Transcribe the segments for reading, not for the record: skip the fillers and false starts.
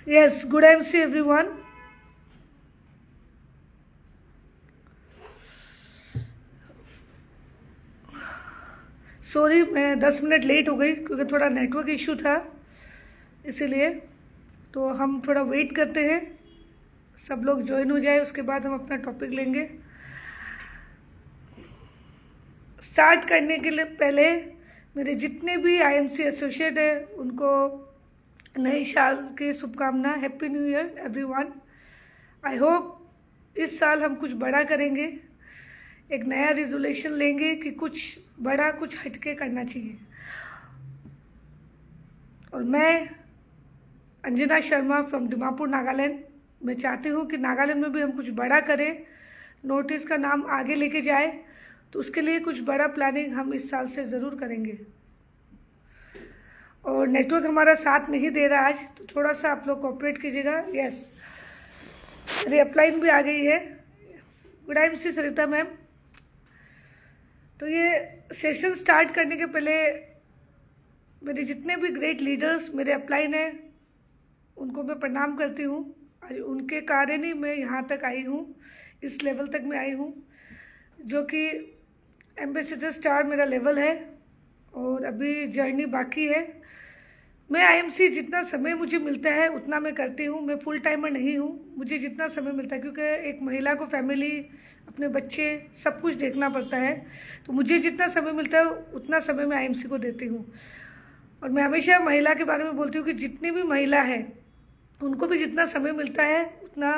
Yes, good MC everyone. Sorry मैं 10 minute late हो गई क्योंकि थोड़ा नेटवर्क इशू था, इसीलिए तो हम थोड़ा वेट करते हैं, सब लोग ज्वाइन हो जाए, उसके बाद हम अपना टॉपिक लेंगे। स्टार्ट करने के लिए पहले मेरे जितने भी आईएमसी एसोसिएट हैं उनको नए साल की शुभकामना। Happy new year everyone. I hope इस साल हम कुछ बड़ा करेंगे, एक नया रिजोल्यूशन लेंगे कि कुछ बड़ा, कुछ हटके करना चाहिए। और मैं अंजना शर्मा फ्रॉम दीमापुर नागालैंड, मैं चाहती हूँ कि नागालैंड में भी हम कुछ बड़ा करें, नॉर्थ का नाम आगे लेके जाए, तो उसके लिए कुछ बड़ा प्लानिंग हम इस साल से ज़रूर करेंगे। और नेटवर्क हमारा साथ नहीं दे रहा आज, तो थोड़ा सा आप लोग कोऑपरेट कीजिएगा। यस, मेरी अपलाइन भी आ गई है। Good I see Sarita ma'am. तो ये सेशन स्टार्ट करने के पहले मेरे जितने भी ग्रेट लीडर्स मेरे अपलाइन हैं उनको मैं प्रणाम करती हूँ। आज उनके कारण ही मैं यहाँ तक आई हूँ, इस लेवल तक मैं आई हूँ, जो कि एम्बेसडर स्टार मेरा लेवल है और अभी जर्नी बाकी है। मैं आईएमसी जितना समय मुझे मिलता है उतना मैं करती हूँ। मैं फुल टाइमर नहीं हूँ, मुझे जितना समय मिलता है, क्योंकि एक महिला को फैमिली, अपने बच्चे, सब कुछ देखना पड़ता है, तो मुझे जितना समय मिलता है उतना समय मैं आईएमसी को देती हूँ। और मैं हमेशा महिला के बारे में बोलती हूँ कि जितनी भी महिला है उनको भी जितना समय मिलता है उतना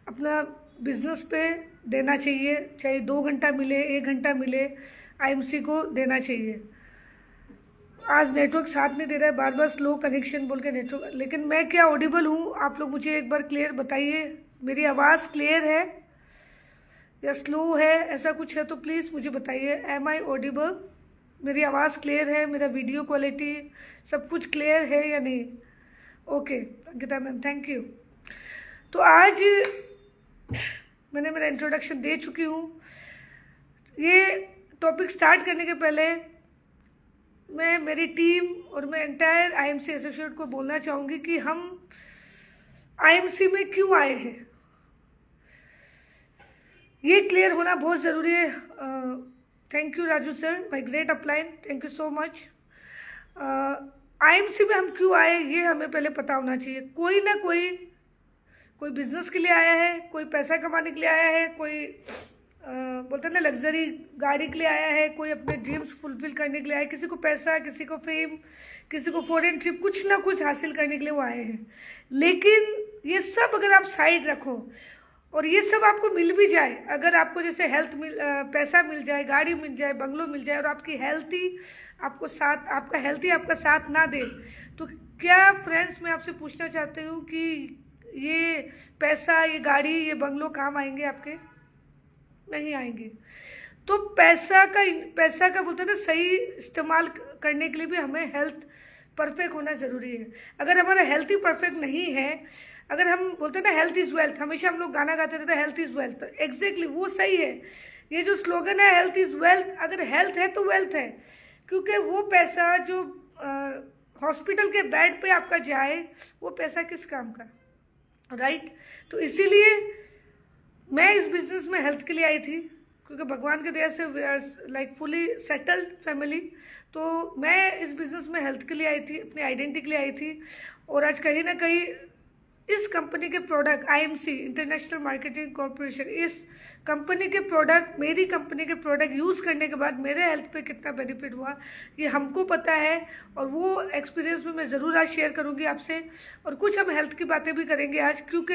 अपना बिजनेस पे देना चाहिए, चाहे 2 घंटा मिले, 1 घंटा मिले, आईएमसी को देना चाहिए। आज नेटवर्क साथ नहीं दे रहा है, बार बार स्लो कनेक्शन बोल के नेटवर्क, लेकिन मैं क्या ऑडिबल हूँ? आप लोग मुझे एक बार क्लियर बताइए, मेरी आवाज़ क्लियर है या स्लो है? ऐसा कुछ है तो प्लीज़ मुझे बताइए। Am I audible? मेरी आवाज़ क्लियर है, मेरा वीडियो क्वालिटी सब कुछ क्लियर है या नहीं? Okay Ankita ma'am, thank you. तो आज मैंने मेरा इंट्रोडक्शन दे चुकी हूँ। ये टॉपिक स्टार्ट करने के पहले मैं मेरी टीम और मैं एंटायर आईएमसी एसोसिएट को बोलना चाहूँगी कि हम आईएमसी में क्यों आए हैं, ये क्लियर होना बहुत ज़रूरी है। Thank you Raju sir, my great upline, thank you so much. IMC में हम क्यों आए ये हमें पहले पता होना चाहिए। कोई ना कोई बिजनेस के लिए आया है, कोई पैसा कमाने के लिए आया है, कोई बोलते हैं ना लग्जरी गाड़ी के लिए आया है, कोई अपने ड्रीम्स फुलफिल करने के लिए आया है, किसी को पैसा, किसी को फेम, किसी को फॉरेन ट्रिप, कुछ ना कुछ हासिल करने के लिए वो आए हैं। लेकिन ये सब अगर आप साइड रखो और ये सब आपको मिल भी जाए, अगर आपको जैसे पैसा मिल जाए, गाड़ी मिल जाए, बंगलो मिल जाए, और आपकी हेल्थ ही आपको साथ, आपका हेल्थ ही आपका साथ ना दे, तो क्या फ्रेंड्स मैं आपसे पूछना चाहती हूँ कि ये पैसा, ये गाड़ी, ये बंगलो काम आएंगे आपके? नहीं आएंगे। तो पैसा का बोलते हैं ना, सही इस्तेमाल करने के लिए भी हमें हेल्थ परफेक्ट होना ज़रूरी है। अगर हमारा हेल्थ ही परफेक्ट नहीं है, अगर हम बोलते हैं ना हेल्थ इज़ वेल्थ, हमेशा हम लोग गाना गाते रहते हैं हेल्थ इज़ वेल्थ, एग्जैक्टली वो सही है। ये जो स्लोगन है हेल्थ इज़ वेल्थ, अगर हेल्थ है तो वेल्थ है, क्योंकि वो पैसा जो हॉस्पिटल के बेड पे आपका जाए, वो पैसा किस काम का, राइट? तो इसीलिए मैं इस बिजनेस में हेल्थ के लिए आई थी, क्योंकि भगवान के दया से we are like fully settled family. तो मैं इस बिजनेस में हेल्थ के लिए आई थी, अपनी आइडेंटिटी के लिए आई थी। और आज कहीं ना कहीं इस कंपनी के product, IMC international marketing corporation, इस कंपनी के प्रोडक्ट, मेरी कंपनी के प्रोडक्ट यूज़ करने के बाद मेरे हेल्थ पे कितना बेनिफिट हुआ ये हमको पता है, और वो एक्सपीरियंस भी मैं ज़रूर आज शेयर करूँगी आपसे। और कुछ हम हेल्थ की बातें भी करेंगे आज, क्योंकि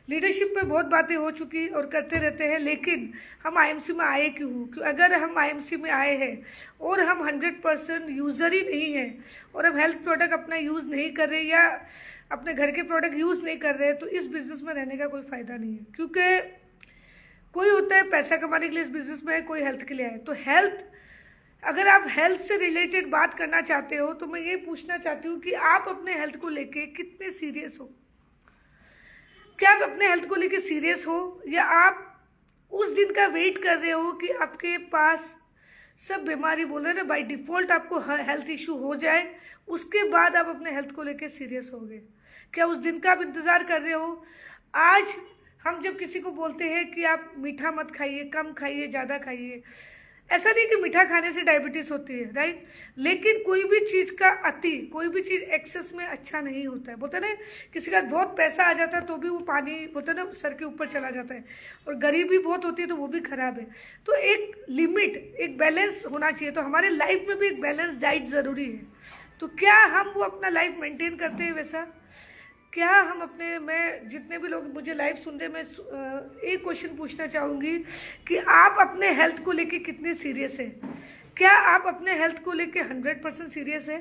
लीडरशिप पे बहुत बातें हो चुकी और करते रहते हैं, लेकिन हम आईएमसी में आए क्यों? अगर हम आईएमसी में आए हैं और हम 100% यूज़र ही नहीं हैं और हम हेल्थ प्रोडक्ट अपना यूज़ नहीं कर रहे या अपने घर के प्रोडक्ट यूज़ नहीं कर रहे, तो इस बिज़नेस में रहने का कोई फ़ायदा नहीं है। क्योंकि कोई होता है पैसा कमाने के लिए इस बिज़नेस में है, कोई हेल्थ के लिए है। तो हेल्थ, अगर आप हेल्थ से रिलेटेड बात करना चाहते हो तो मैं ये पूछना चाहती हूँ कि आप अपने हेल्थ को लेके कितने सीरियस हो? क्या आप अपने हेल्थ को लेके सीरियस हो, या आप उस दिन का वेट कर रहे हो कि आपके पास सब बीमारी, बोल रहे ना बाय डिफ़ॉल्ट आपको हेल्थ इशू हो जाए, उसके बाद आप अपने हेल्थ को लेके सीरियस होगे? क्या उस दिन का आप इंतज़ार कर रहे हो? आज हम जब किसी को बोलते हैं कि आप मीठा मत खाइए, कम खाइए, ज़्यादा खाइए, ऐसा नहीं कि मीठा खाने से डायबिटीज़ होती है, राइट? लेकिन कोई भी चीज़ का अति, कोई भी चीज़ एक्सेस में अच्छा नहीं होता है। बोलते हैं ना, किसी का बहुत पैसा आ जाता है तो भी वो पानी, बोलते हैं ना, सर के ऊपर चला जाता है, और गरीबी बहुत होती है तो वो भी खराब है। तो एक लिमिट, एक बैलेंस होना चाहिए। तो हमारे लाइफ में भी एक बैलेंस डाइट ज़रूरी है। तो क्या हम वो अपना लाइफ मेंटेन करते हैं वैसा? क्या हम अपने, मैं जितने भी लोग मुझे लाइव सुन रहे, मैं एक क्वेश्चन पूछना चाहूँगी कि आप अपने हेल्थ को लेके कितने सीरियस है? क्या आप अपने हेल्थ को लेके 100% सीरियस है?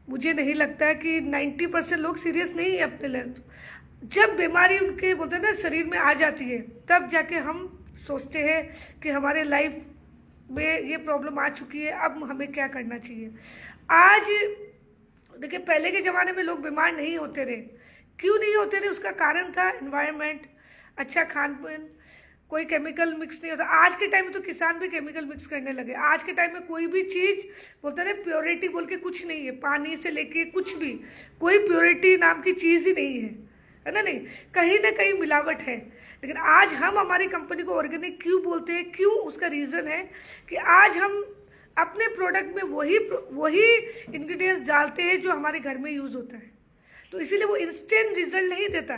मुझे नहीं लगता है कि 90% लोग सीरियस नहीं है अपने हेल्थ। जब बीमारी उनके, बोलते हैं ना, शरीर में आ जाती है, तब जाके हम सोचते हैं कि हमारे लाइफ में ये प्रॉब्लम आ चुकी है, अब हमें क्या करना चाहिए। आज देखिए, पहले के ज़माने में लोग बीमार नहीं होते रहे। क्यों नहीं होते रहे? उसका कारण था एनवायरनमेंट, अच्छा खान पान, कोई केमिकल मिक्स नहीं होता। आज के टाइम में तो किसान भी केमिकल मिक्स करने लगे। आज के टाइम में कोई भी चीज़, बोलते हैं प्योरिटी बोल के कुछ नहीं है, पानी से लेके कुछ भी, कोई प्योरिटी नाम की चीज़ ही नहीं है ना? नहीं, कहीं ना कहीं मिलावट है। लेकिन आज हम हमारी कंपनी को ऑर्गेनिक क्यों बोलते हैं? क्यों? उसका रीज़न है कि आज हम अपने प्रोडक्ट में वही इंग्रेडिएंट्स डालते हैं जो हमारे घर में यूज़ होता है। तो इसीलिए वो इंस्टेंट रिजल्ट नहीं देता।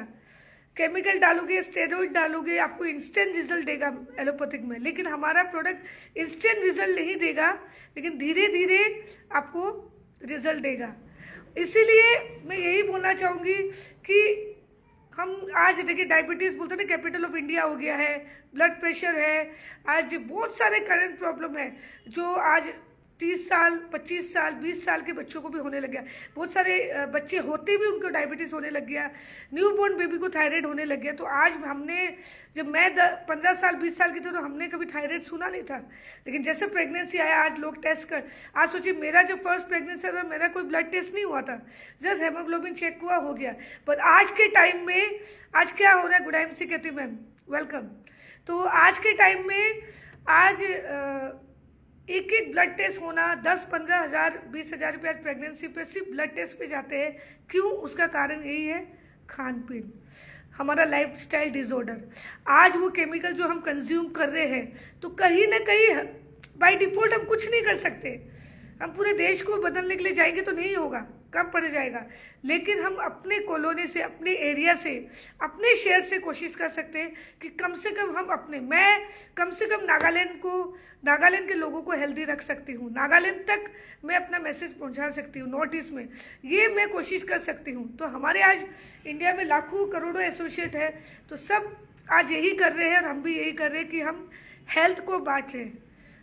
केमिकल डालोगे, स्टेरॉइड डालोगे, आपको इंस्टेंट रिजल्ट देगा एलोपैथिक में, लेकिन हमारा प्रोडक्ट इंस्टेंट रिजल्ट नहीं देगा, लेकिन धीरे धीरे आपको रिजल्ट देगा। इसीलिए मैं यही बोलना चाहूँगी कि हम आज देखिए, डायबिटीज़ बोलते हैं ना, कैपिटल ऑफ इंडिया हो गया है, ब्लड प्रेशर है, आज बहुत सारे करंट प्रॉब्लम है जो आज 30 साल, 25 साल, 20 साल के बच्चों को भी होने लग गया। बहुत सारे बच्चे होते भी उनको डायबिटीज़ होने लग गया, न्यू बॉर्न बेबी को थायराइड होने लग गया। तो आज हमने, जब मैं 15 साल, 20 साल की थी तो हमने कभी थायराइड सुना नहीं था। लेकिन जैसे प्रेगनेंसी आया, आज लोग टेस्ट कर, आज सोचिए, मेरा जब फर्स्ट प्रेगनेंसी था मेरा कोई ब्लड टेस्ट नहीं हुआ था, जस्ट हेमोग्लोबिन चेक हुआ, हो गया। पर आज के टाइम में, आज क्या हो रहा है? गुड टाइम से कहती मैम, वेलकम। तो आज के टाइम में, आज एक एक ब्लड टेस्ट होना 10-15 हज़ार, 20 हज़ार रुपये आज प्रेगनेंसी पे सिर्फ ब्लड टेस्ट पे जाते हैं। क्यों? उसका कारण यही है, खान पीन, हमारा लाइफस्टाइल डिसऑर्डर। आज वो केमिकल जो हम कंज्यूम कर रहे हैं, तो कहीं ना कहीं बाय डिफॉल्ट हम कुछ नहीं कर सकते। हम पूरे देश को बदलने के लिए जाएंगे तो नहीं होगा, कम पड़ जाएगा। लेकिन हम अपने कॉलोनी से, अपने एरिया से, अपने शहर से कोशिश कर सकते हैं कि कम से कम हम अपने, मैं कम से कम नागालैंड के लोगों को हेल्दी रख सकती हूँ, नागालैंड तक मैं अपना मैसेज पहुँचा सकती हूँ, नॉर्थ ईस्ट में ये मैं कोशिश कर सकती हूँ। तो हमारे आज इंडिया में लाखों करोड़ों एसोसिएट है, तो सब आज यही कर रहे हैं, और हम भी यही कर रहे हैं कि हम हेल्थ को बांट रहे हैं।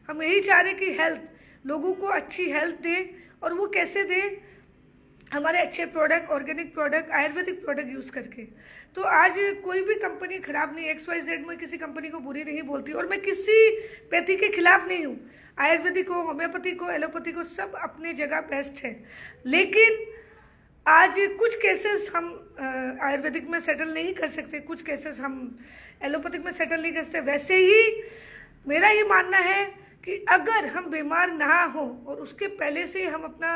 हम यही चाह रहे हैं कि हेल्थ, लोगों को अच्छी हेल्थ दे, और वो कैसे दे? हमारे अच्छे product, organic product, Ayurvedic product use करके। तो आज कोई भी कंपनी खराब नहीं, XYZ, में किसी कंपनी को बुरी नहीं बोलती, और मैं किसी पैथी के खिलाफ नहीं हूँ। आयुर्वेदिक हो, होम्योपैथिक हो, एलोपैथिक हो, सब अपनी जगह बेस्ट है। लेकिन आज कुछ केसेस हम आयुर्वेदिक में सेटल नहीं कर सकते, कुछ केसेस हम एलोपैथिक में सेटल नहीं कर सकते। वैसे ही मेरा ये मानना है कि अगर हम बीमार ना हो और उसके पहले से हम अपना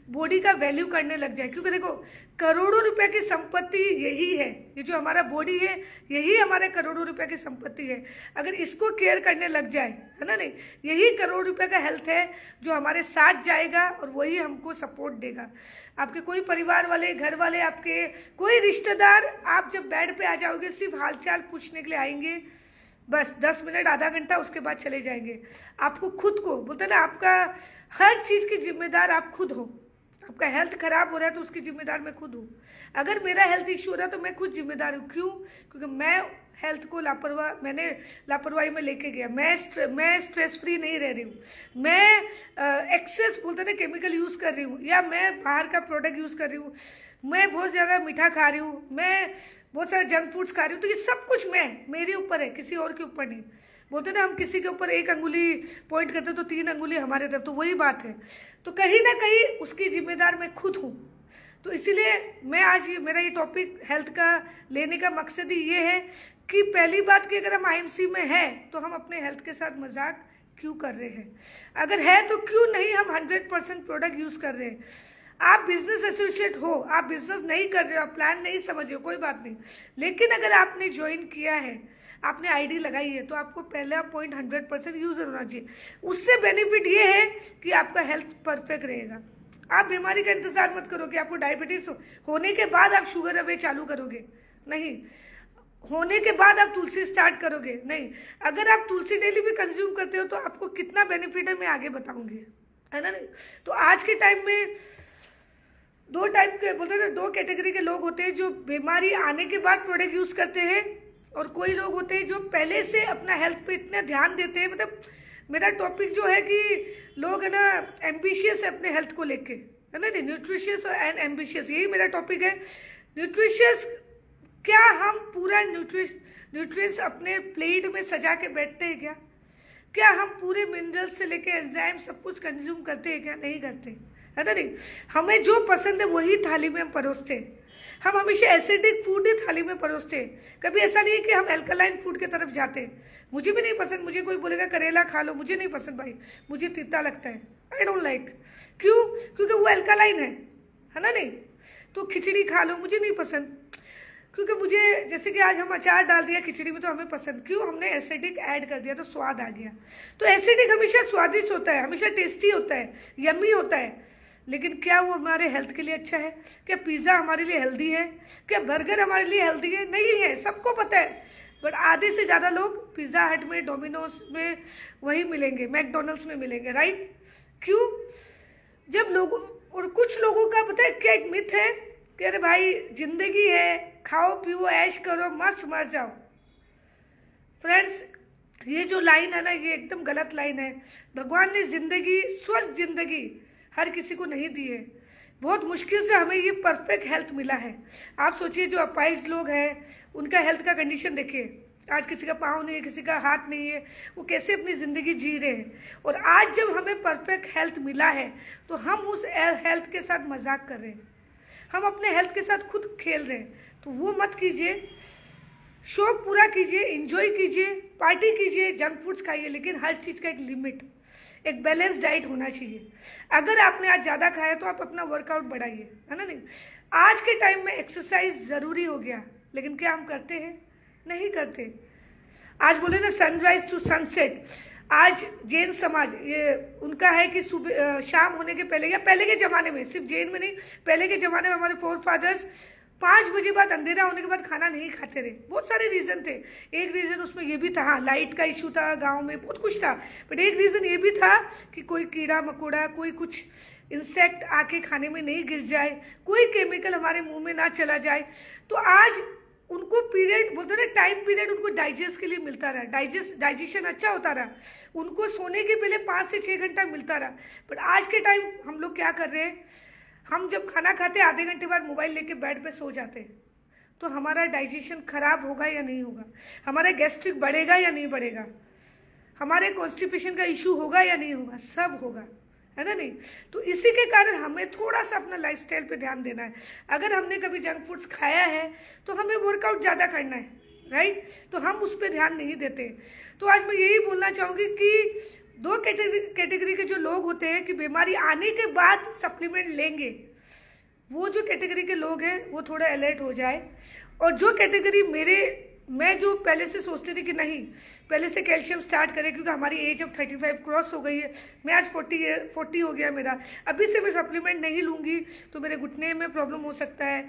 बॉडी का वैल्यू करने लग जाए, क्योंकि देखो, करोड़ों रुपए की संपत्ति यही है, ये जो हमारा बॉडी है, यही हमारे करोड़ों रुपए की संपत्ति है। अगर इसको केयर करने लग जाए, है ना, नहीं, यही करोड़ रुपए का हेल्थ है जो हमारे साथ जाएगा, और वही हमको सपोर्ट देगा। आपके कोई परिवार वाले, घर वाले, आपके कोई रिश्तेदार, आप जब बेड पे आ जाओगे, सिर्फ हालचाल पूछने के लिए आएंगे, बस 10 मिनट, आधा घंटा, उसके बाद चले जाएंगे। आपको खुद को, बोलते हैं ना, आपका हर चीज़ की जिम्मेदार आप खुद हो। आपका हेल्थ खराब हो रहा है तो उसकी जिम्मेदार मैं खुद हूँ। अगर मेरा हेल्थ इश्यू हो रहा है तो मैं खुद जिम्मेदार हूँ। क्यों? क्योंकि मैं हेल्थ को मैंने लापरवाही में लेके गया। मैं स्ट्रेस फ्री नहीं रह रही हूँ, मैं एक्सेस, बोलते ना, केमिकल यूज़ कर रही हूँ, या मैं बाहर का प्रोडक्ट यूज़ कर रही हूँ, मैं बहुत ज़्यादा मीठा खा रही हूँ, मैं बहुत सारे जंक फूड्स खा रही हूँ। तो ये सब कुछ मेरे ऊपर है, किसी और के ऊपर नहीं। बोलते ना, हम किसी के ऊपर एक अंगुली पॉइंट करते तो 3 अंगुली हमारे तरफ, तो वही बात है। तो कहीं ना कहीं उसकी जिम्मेदार मैं खुद हूँ। तो इसीलिए मैं आज मेरा ये टॉपिक हेल्थ का लेने का मकसद ही ये है कि पहली बात कि अगर हम IMC में हैं तो हम अपने हेल्थ के साथ मजाक क्यों कर रहे हैं? अगर है तो क्यों नहीं हम 100% प्रोडक्ट यूज़ कर रहे हैं? आप बिजनेस एसोसिएट हो, आप बिजनेस नहीं कर रहे हो, आप प्लान नहीं समझ रहे हो, कोई बात नहीं, लेकिन अगर आपने ज्वाइन किया है, आपने आईडी लगाई है, तो आपको पहला पॉइंट 100% यूजर होना चाहिए। उससे बेनिफिट ये है कि आपका हेल्थ परफेक्ट रहेगा। आप बीमारी का इंतजार मत करो कि आपको डायबिटीज होने के बाद आप शुगर अवे चालू करोगे, नहीं, होने के बाद आप तुलसी स्टार्ट करोगे, नहीं। अगर आप तुलसी डेली भी कंज्यूम करते हो तो आपको कितना बेनिफिट है मैं आगे बताऊंगी, है ना। नहीं तो आज के टाइम में दो टाइप के बोलते हैं ना, दो कैटेगरी के लोग होते हैं जो बीमारी आने के बाद प्रोडक्ट यूज करते हैं, और कोई लोग होते हैं जो पहले से अपना हेल्थ पे इतने ध्यान देते हैं। मतलब मेरा टॉपिक जो है कि लोग है ना एम्बिशियस है अपने हेल्थ को लेके, है ना, न्यूट्रिशियस एंड एम्बिशियस, यही मेरा टॉपिक है। न्यूट्रिशियस, क्या हम पूरा न्यूट्रिएंट्स अपने प्लेट में सजा के बैठते हैं क्या? क्या हम पूरे मिनरल्स से लेके एंजाइम सब कुछ कंज्यूम करते हैं क्या? नहीं करते, है ना। नहीं, हमें जो पसंद है वही थाली में हम परोसते हैं। हम हमेशा एसिडिक फूड ही थाली में परोसते हैं। कभी ऐसा नहीं है कि हम एल्कलाइन फूड की तरफ जाते हैं। मुझे भी नहीं पसंद, मुझे कोई बोलेगा करेला खा लो, मुझे नहीं पसंद भाई, मुझे तीता लगता है, आई डोंट लाइक। क्यों? क्योंकि वो एल्कलाइन है ना। नहीं तो खिचड़ी खा लो, मुझे नहीं पसंद, क्योंकि मुझे जैसे कि आज हम अचार डाल दिया खिचड़ी में तो हमें पसंद, क्यों? हमने एसिडिक ऐड कर दिया तो स्वाद आ गया। तो एसिडिक हमेशा स्वादिष्ट होता है, हमेशा टेस्टी होता है, यम्मी होता है, लेकिन क्या वो हमारे हेल्थ के लिए अच्छा है? क्या पिज़्ज़ा हमारे लिए हेल्दी है? क्या बर्गर हमारे लिए हेल्दी है? नहीं है, सबको पता है। बट आधे से ज़्यादा लोग पिज़्ज़ा हट में, डोमिनोज में वही मिलेंगे, मैकडोनल्ड्स में मिलेंगे, राइट? क्यों? जब लोगों, और कुछ लोगों का पता है क्या एक मिथ है कि अरे भाई जिंदगी है, खाओ पियो ऐश करो मस्त मर जाओ। फ्रेंड्स, ये जो लाइन है ना, ये एकदम गलत लाइन है। भगवान ने जिंदगी, स्वस्थ जिंदगी हर किसी को नहीं दी है। बहुत मुश्किल से हमें ये परफेक्ट हेल्थ मिला है। आप सोचिए जो अपाइज लोग हैं उनका हेल्थ का कंडीशन देखिए, आज किसी का पाँव नहीं है, किसी का हाथ नहीं है, वो कैसे अपनी ज़िंदगी जी रहे हैं। और आज जब हमें परफेक्ट हेल्थ मिला है तो हम उस हेल्थ के साथ मजाक कर रहे हैं, हम अपने हेल्थ के साथ खुद खेल रहे हैं। तो वो मत कीजिए, शौक पूरा कीजिए, एंजॉय कीजिए, पार्टी कीजिए, जंक फूड्स खाइए, लेकिन हर चीज़ का एक लिमिट, एक बैलेंस डाइट होना चाहिए। अगर आपने आज ज़्यादा खाया तो आप अपना वर्कआउट बढ़ाइए, है ना। नहीं, आज के टाइम में एक्सरसाइज ज़रूरी हो गया, लेकिन क्या हम करते हैं? नहीं करते। आज बोले ना सनराइज टू सनसेट, आज जैन समाज ये उनका है कि सुबह शाम होने के पहले, या पहले के ज़माने में, सिर्फ जैन में नहीं, पहले के ज़माने में हमारे फोर फादर्स 5 बजे बाद, अंधेरा होने के बाद खाना नहीं खाते रहे। बहुत सारे रीज़न थे। एक रीज़न उसमें ये भी था, हाँ लाइट का इशू था, गांव में बहुत कुछ था, बट एक रीज़न ये भी था कि कोई कीड़ा मकोड़ा, कोई कुछ इंसेक्ट आके खाने में नहीं गिर जाए, कोई केमिकल हमारे मुंह में ना चला जाए। तो आज उनको पीरियड बोलते ना, टाइम पीरियड उनको डाइजेस्ट के लिए मिलता रहा, डाइजेशन अच्छा होता रहा, उनको सोने के पहले 5 से 6 घंटा मिलता रहा। बट आज के टाइम हम लोग क्या कर रहे हैं, हम जब खाना खाते आधे घंटे बाद मोबाइल लेके बेड पे सो जाते हैं। तो हमारा डाइजेशन खराब होगा या नहीं होगा? हमारा गैस्ट्रिक बढ़ेगा या नहीं बढ़ेगा? हमारे कॉन्स्टिपेशन का इशू होगा या नहीं होगा? सब होगा, है ना। नहीं तो इसी के कारण हमें थोड़ा सा अपना लाइफस्टाइल पे ध्यान देना है। अगर हमने कभी जंक फूड्स खाया है तो हमें वर्कआउट ज़्यादा करना है, राइट? तो हम उस पर ध्यान नहीं देते। तो आज मैं यही बोलना चाहूँगी कि दो कैटेगरी के जो लोग होते हैं कि बीमारी आने के बाद सप्लीमेंट लेंगे, वो जो कैटेगरी के लोग हैं वो थोड़ा अलर्ट हो जाए। और जो कैटेगरी मैं जो पहले से सोचती थी कि नहीं, पहले से कैल्शियम स्टार्ट करें, क्योंकि हमारी एज अब 35 क्रॉस हो गई है, मैं आज 40 हो गया मेरा, अभी से मैं सप्लीमेंट नहीं लूँगी तो मेरे घुटने में प्रॉब्लम हो सकता है,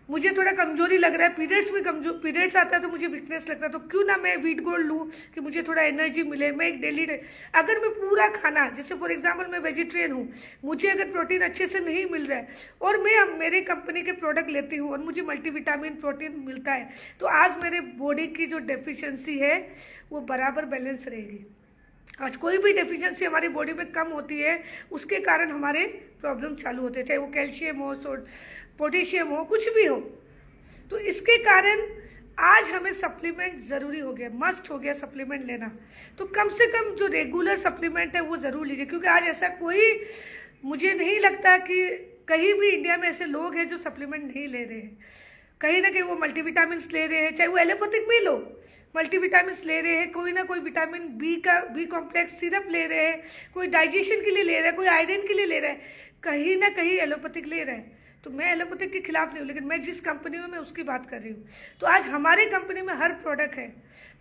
मुझे थोड़ा कमजोरी लग रहा है, पीरियड्स आता है तो मुझे वीकनेस लगता है, तो क्यों ना मैं व्हीट गोल्ड लूँ कि मुझे थोड़ा एनर्जी मिले। मैं एक डेली, अगर मैं पूरा खाना, जैसे फॉर एग्जांपल मैं वेजिटेरियन हूँ, मुझे अगर प्रोटीन अच्छे से नहीं मिल रहा है और मैं मेरे कंपनी के प्रोडक्ट लेती हूँ और मुझे मल्टीविटामिन प्रोटीन मिलता है, तो आज मेरे बॉडी की जो डेफिशिएंसी है वो बराबर बैलेंस रहेगी। आज कोई भी डेफिशिएंसी हमारी बॉडी में कम होती है, उसके कारण हमारे प्रॉब्लम चालू होते हैं, चाहे वो कैल्शियम हो, पोटेशियम हो, कुछ भी हो। तो इसके कारण आज हमें सप्लीमेंट ज़रूरी हो गया, मस्ट हो गया सप्लीमेंट लेना। तो कम से कम जो रेगुलर सप्लीमेंट है वो ज़रूर लीजिए, क्योंकि आज ऐसा कोई मुझे नहीं लगता कि कहीं भी इंडिया में ऐसे लोग हैं जो सप्लीमेंट नहीं ले रहे हैं। कहीं ना कहीं वो मल्टीविटामिन ले रहे हैं, चाहे वो एलोपैथिक भी लो, मल्टीविटामिन ले रहे हैं, कोई ना कोई विटामिन बी कॉम्प्लेक्स सिरप ले रहे हैं, कोई डाइजेशन के लिए ले रहा है, कोई आयरन के लिए ले रहा है, कहीं ना कहीं एलोपैथिक ले रहा है। तो मैं एलोपैथिक के खिलाफ नहीं हूँ, लेकिन मैं जिस कंपनी में मैं उसकी बात कर रही हूँ। तो आज हमारी कंपनी में हर प्रोडक्ट है।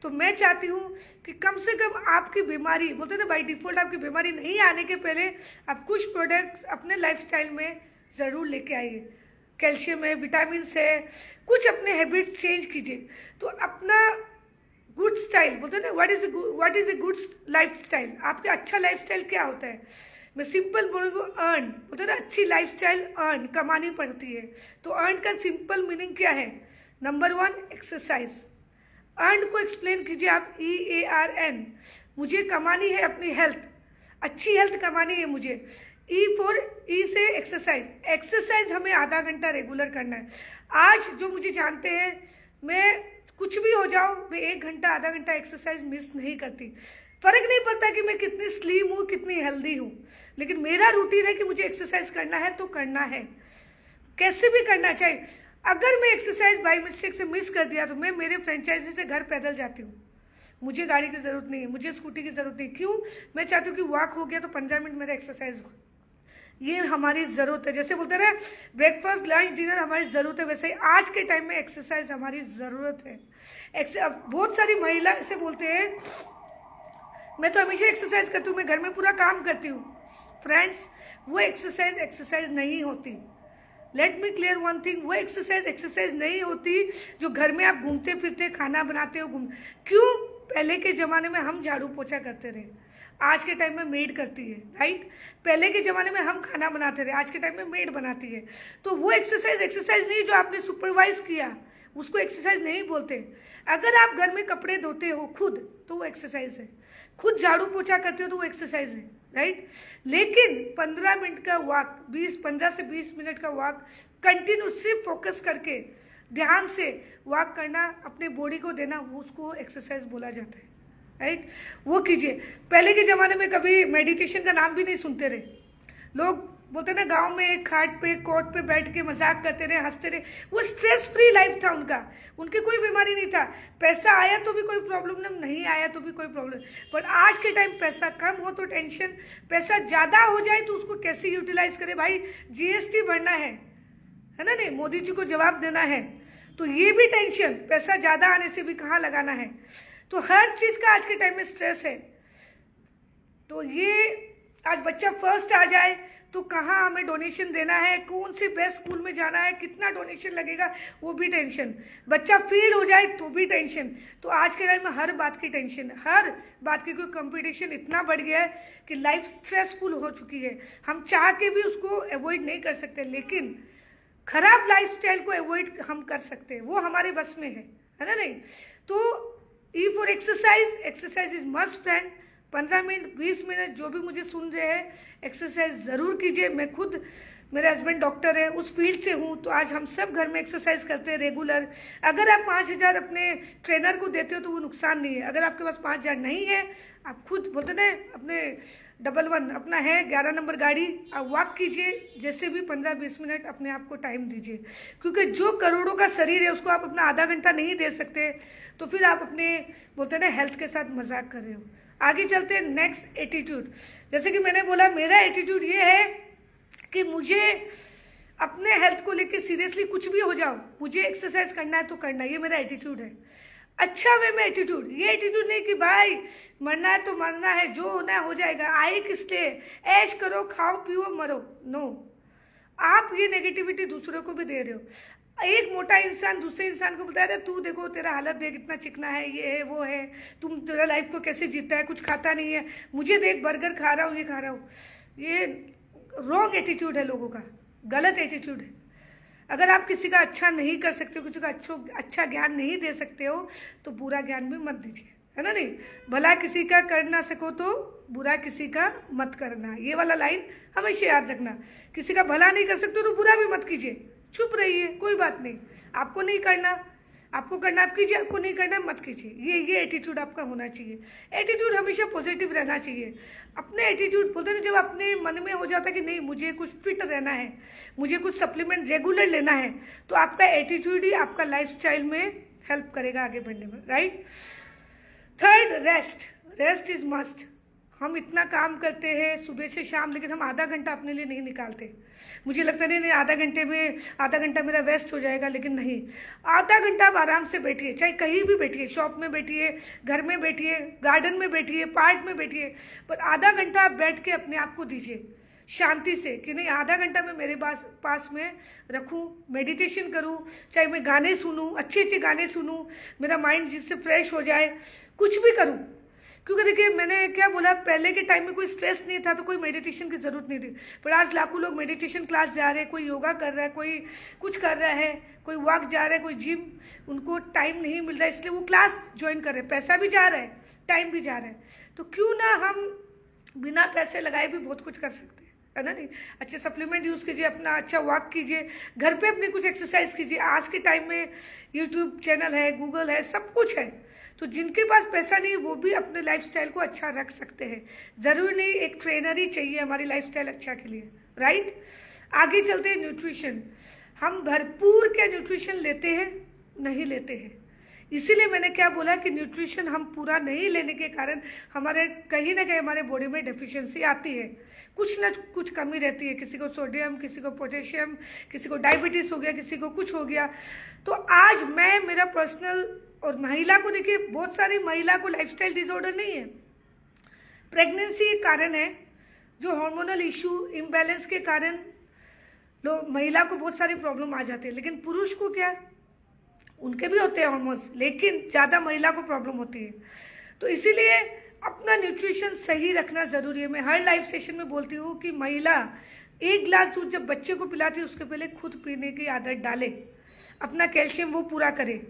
तो मैं चाहती हूँ कि कम से कम आपकी बीमारी, बोलते ना बाई डिफ़ॉल्ट आपकी बीमारी नहीं आने के पहले आप कुछ प्रोडक्ट्स अपने लाइफस्टाइल में ज़रूर लेके आइए। कैल्शियम है, विटामिन है, कुछ अपने हैबिट्स चेंज कीजिए। तो अपना गुड स्टाइल, बोलते हैं ना what is a good lifestyle, आपका अच्छा लाइफस्टाइल क्या होता है? मैं सिंपल बोलूँगा, अर्न, बोलते हैं ना अच्छी लाइफस्टाइल अर्न कमानी पड़ती है। तो अर्न का सिंपल मीनिंग क्या है? Number 1 exercise. अर्न को एक्सप्लेन कीजिए आप, EARN। मुझे कमानी है अपनी हेल्थ, अच्छी हेल्थ कमानी है मुझे। E से एक्सरसाइज। एक्सरसाइज हमें आधा घंटा रेगुलर करना है। आज जो मुझे जानते हैं, मैं कुछ भी हो जाओ, मैं 1 घंटा आधा घंटा एक्सरसाइज मिस नहीं करती। फर्क नहीं पड़ता कि मैं कितनी स्लिम हूँ, कितनी हेल्दी हूँ, लेकिन मेरा रूटीन है कि मुझे एक्सरसाइज करना है तो करना है, कैसे भी करना चाहिए। अगर मैं एक्सरसाइज बाई मिस्टेक से मिस कर दिया तो मैं मेरे फ्रेंचाइजी से घर पैदल जाती हूँ। मुझे गाड़ी की ज़रूरत नहीं है, मुझे स्कूटी की ज़रूरत नहीं। क्यों? मैं चाहती हूँ कि वॉक हो गया तो 15 मिनट मेरा एक्सरसाइज हो। ये हमारी ज़रूरत है। जैसे बोलते हैं ब्रेकफास्ट लंच डिनर हमारी ज़रूरत है, वैसे ही आज के टाइम में एक्सरसाइज हमारी ज़रूरत है। बहुत सारी महिला ऐसे बोलते हैं, मैं तो हमेशा एक्सरसाइज करती हूँ, मैं घर में पूरा काम करती हूँ। फ्रेंड्स, वो एक्सरसाइज नहीं होती। Let me clear one thing, वो एक्सरसाइज नहीं होती जो घर में आप घूमते फिरते खाना बनाते हो। क्यों? पहले के ज़माने में हम झाड़ू पोछा करते रहे, आज के टाइम में मेड करती है, राइट? पहले के ज़माने में हम खाना बनाते रहे, आज के टाइम में मेड बनाती है। तो वो एक्सरसाइज नहीं जो आपने सुपरवाइज किया, उसको एक्सरसाइज नहीं बोलते। अगर आप घर में कपड़े धोते हो खुद तो वो एक्सरसाइज है, खुद झाड़ू पोछा करते हो तो वो एक्सरसाइज है, राइट? लेकिन 15 मिनट का वॉक, 15 से 20 मिनट का वॉक कंटिन्यूसली फोकस करके ध्यान से वॉक करना, अपने बॉडी को देना, वो उसको एक्सरसाइज बोला जाता है, राइट? वो कीजिए। पहले के ज़माने में कभी मेडिटेशन का नाम भी नहीं सुनते रहे लोग। बोलते ना गांव में एक खाट पे कोट पे बैठ के मजाक करते रहे, हंसते रहे। वो स्ट्रेस फ्री लाइफ था उनका, उनकी कोई बीमारी नहीं था। पैसा आया तो भी कोई प्रॉब्लम नहीं आया तो भी कोई प्रॉब्लम। पर आज के टाइम पैसा कम हो तो टेंशन, पैसा ज़्यादा हो जाए तो उसको कैसे यूटिलाइज करे। भाई GST भरना है ना? नहीं, मोदी जी को जवाब देना है, तो ये भी टेंशन, पैसा ज़्यादा आने से भी कहाँ लगाना है। तो हर चीज़ का आज के टाइम में स्ट्रेस है। तो ये आज बच्चा फर्स्ट आ जाए तो कहाँ हमें डोनेशन देना है, कौन सी बेस्ट स्कूल में जाना है, कितना डोनेशन लगेगा, वो भी टेंशन। बच्चा फेल हो जाए तो भी टेंशन। तो आज के टाइम में हर बात की टेंशन, हर बात की, कोई कंपटीशन इतना बढ़ गया है कि लाइफ स्ट्रेसफुल हो चुकी है। हम चाह के भी उसको अवॉइड नहीं कर सकते, लेकिन खराब लाइफस्टाइल को अवॉइड हम कर सकते हैं, वो हमारे बस में है ना? नहीं तो E for exercise is must friend. 15 minute 20 minute जो भी मुझे सुन रहे हैं, एक्सरसाइज ज़रूर कीजिए। मैं खुद, मेरे हस्बैंड डॉक्टर है, उस फील्ड से हूँ, तो आज हम सब घर में एक्सरसाइज करते हैं रेगुलर। अगर आप 5,000 अपने ट्रेनर को देते हो तो वो नुकसान नहीं है। अगर आपके पास 5,000 नहीं है, आप खुद बोलते ना अपने 11 अपना है 11 नंबर गाड़ी, आप वॉक कीजिए, जैसे भी 15-20 मिनट अपने आप को टाइम दीजिए। क्योंकि जो करोड़ों का शरीर है उसको आप अपना आधा घंटा नहीं दे सकते, तो फिर आप अपने बोलते ना हेल्थ के साथ मजाक कर रहे हो। आगे चलते हैं, नेक्स्ट एटीट्यूड। जैसे कि मैंने बोला, मेरा एटीट्यूड ये है कि मुझे अपने हेल्थ को लेके सीरियसली कुछ भी हो जाओ, मुझे एक्सरसाइज करना है तो करना है, ये मेरा एटीट्यूड है। अच्छा वे में एटीट्यूड, ये एटीट्यूड नहीं कि भाई मरना है तो मरना है, जो होना है हो जाएगा, आए किस लिए, ऐश करो, खाओ पियो मरो। नो, आप ये नेगेटिविटी दूसरों को भी दे रहे हो। एक मोटा इंसान दूसरे इंसान को बोलता है, तू देखो तेरा हालत देख, इतना चिकना है, ये है वो है, तुम तेरा लाइफ को कैसे जीता है, कुछ खाता नहीं है, मुझे देख बर्गर खा रहा हूँ, ये खा रहा हूँ। ये रॉन्ग एटीट्यूड है लोगों का, गलत एटीट्यूड है। अगर आप किसी का अच्छा नहीं कर सकते हो, किसी का अच्छा ज्ञान नहीं दे सकते हो, तो बुरा ज्ञान भी मत दीजिए, है ना? नहीं, भला किसी का कर ना सको तो बुरा किसी का मत करना, ये वाला लाइन हमेशा याद रखना। किसी का भला नहीं कर सकते तो बुरा भी मत कीजिए, चुप रहिए, कोई बात नहीं। आपको नहीं करना, आपको करना आप कीजिए, आपको नहीं करना मत कीजिए। ये एटीट्यूड आपका होना चाहिए। एटीट्यूड हमेशा पॉजिटिव रहना चाहिए। अपने एटीट्यूड बोलते हैं, जब अपने मन में हो जाता है कि नहीं मुझे कुछ फिट रहना है, मुझे कुछ सप्लीमेंट रेगुलर लेना है, तो आपका एटीट्यूड ही आपका लाइफस्टाइल में हेल्प करेगा आगे बढ़ने में, right? Third, rest is must. हम इतना काम करते हैं सुबह से शाम, लेकिन हम आधा घंटा अपने लिए नहीं निकालते। मुझे लगता नहीं आधा घंटा मेरा वेस्ट हो जाएगा, लेकिन नहीं, आधा घंटा आप आराम से बैठिए, चाहे कहीं भी बैठिए, शॉप में बैठिए, घर में बैठिए, गार्डन में बैठिए, पार्क में बैठिए, पर आधा घंटा आप बैठ के अपने आप को दीजिए शांति से, कि नहीं आधा घंटा मैं मेरे पास में रखूं, मेडिटेशन करूं, चाहे मैं गाने सुनूं, अच्छे गाने सुनूं, मेरा माइंड जिससे फ्रेश हो जाए, कुछ भी करूं। क्योंकि देखिए मैंने क्या बोला, पहले के टाइम में कोई स्ट्रेस नहीं था तो कोई मेडिटेशन की जरूरत नहीं थी, पर आज लाखों लोग मेडिटेशन क्लास जा रहे हैं, कोई योगा कर रहा है, कोई कुछ कर रहा है, कोई वॉक जा रहा है, कोई जिम, उनको टाइम नहीं मिल रहा है इसलिए वो क्लास ज्वाइन कर रहे हैं, पैसा भी जा रहा है, टाइम भी जा रहा है। तो क्यों ना हम बिना पैसे लगाए भी बहुत कुछ कर सकते हैं, है ना? नहीं, अच्छे सप्लीमेंट यूज कीजिए, अपना अच्छा वॉक कीजिए, घर पे अपनी कुछ एक्सरसाइज कीजिए। आज के टाइम में यूट्यूब चैनल है, गूगल है, सब कुछ है, तो जिनके पास पैसा नहीं वो भी अपने लाइफस्टाइल को अच्छा रख सकते हैं। जरूरी नहीं एक ट्रेनर ही चाहिए हमारी लाइफस्टाइल अच्छा के लिए, राइट? आगे चलते हैं, न्यूट्रिशन। हम भरपूर क्या न्यूट्रिशन लेते हैं? नहीं लेते हैं। इसीलिए मैंने क्या बोला कि न्यूट्रिशन हम पूरा नहीं लेने के कारण हमारे कहीं ना कहीं हमारे बॉडी में डेफिशिएंसी आती है, कुछ ना कुछ कमी रहती है, किसी को सोडियम, किसी को पोटेशियम, किसी को डायबिटीज हो गया, किसी को कुछ हो गया। तो आज मैं मेरा पर्सनल, और महिला को देखिए, बहुत सारी महिला को लाइफस्टाइल डिसऑर्डर नहीं है, प्रेगनेंसी एक कारण है, जो हार्मोनल इशू इम्बैलेंस के कारण लोग, महिला को बहुत सारी प्रॉब्लम आ जाती है। लेकिन पुरुष को क्या, उनके भी होते हैं हार्मोन्स, लेकिन ज्यादा महिला को प्रॉब्लम होती है। तो इसीलिए अपना न्यूट्रिशन सही रखना जरूरी है। मैं हर लाइव सेशन में बोलती हूँ कि महिला एक गिलास दूध जब बच्चे को पिलाती है उसके पहले खुद पीने की आदत डाले, अपना कैल्शियम वो पूरा करे।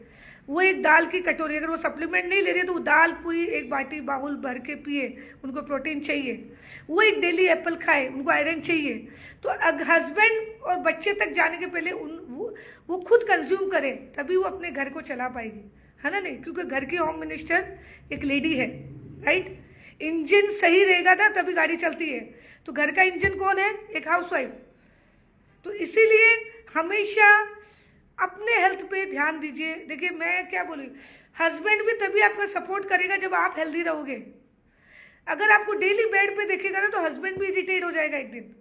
वो एक दाल की कटोरी, अगर वो सप्लीमेंट नहीं ले रही तो वो दाल पूरी एक बाटी बाउल भर के पिए, उनको प्रोटीन चाहिए। वो एक डेली एप्पल खाए, उनको आयरन चाहिए। तो हस्बैंड और बच्चे तक जाने के पहले वो खुद कंज्यूम करे, तभी वो अपने घर को चला पाएगी, है ना? नहीं, क्योंकि घर की होम मिनिस्टर एक लेडी है, राइट? इंजन सही रहेगा ना तभी गाड़ी चलती है। तो घर का इंजन कौन है? एक हाउसवाइफ। तो इसीलिए हमेशा अपने हेल्थ पे ध्यान दीजिए। देखिए मैं क्या बोलूँ, हस्बैंड भी तभी आपका सपोर्ट करेगा जब आप हेल्दी रहोगे। अगर आपको डेली बेड पे देखेगा ना तो हस्बैंड भी इरिटेट हो जाएगा एक दिन,